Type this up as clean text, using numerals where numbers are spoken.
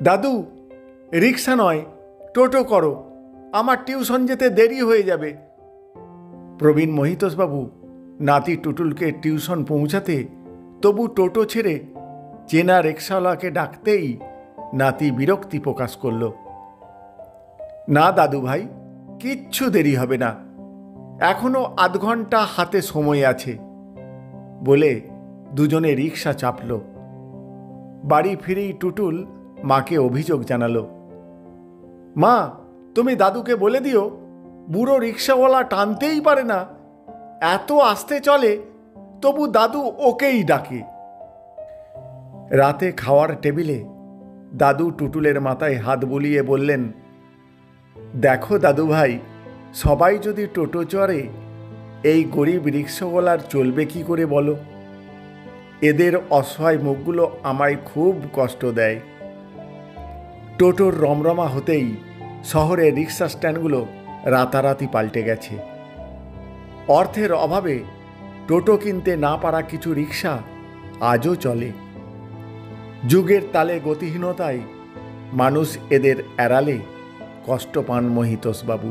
দাদু, রিক্সা নয়, টোটো করো, আমার টিউশন যেতে দেরি হয়ে যাবে। প্রবীণ মহিতোষবাবু নাতি টুটুলকে টিউশন পৌঁছাতে তবু টোটো ছেড়ে চেনা রিক্সাওয়ালাকে ডাকতেই নাতি বিরক্তি প্রকাশ করল। না দাদু ভাই, কিচ্ছু দেরি হবে না, এখনো আধ ঘন্টা হাতে সময় আছে বলে দুজনে রিক্সা চাপল। বাড়ি ফিরেই টুটুল মাকে অভিযোগ জানালো, মা, তুমি দাদুকে বলে দিও, বুড়ো রিক্সাওয়ালা টানতেই পারে না, এত আস্তে চলে, তবু দাদু ওকেই ডাকে। রাতে খাওয়ার টেবিলে দাদু টুটুলের মাথায় হাত বুলিয়ে বললেন, দেখো দাদু ভাই, সবাই যদি টোটো চড়ে, এই গরিব রিক্সাওয়ালার চলবে কি করে বলো? এদের অসহায় মুখগুলো আমায় খুব কষ্ট দেয়। টোটোর রমরমা হতেই শহরের রিক্সা স্ট্যান্ডগুলো রাতারাতি পাল্টে গেছে। অর্থের অভাবে টোটো কিনতে না পারা কিছু রিক্সা আজও চলে। যুগের তালে গতিহীনতায় মানুষ এদের এড়ালে কষ্ট পান মহিতোষবাবু।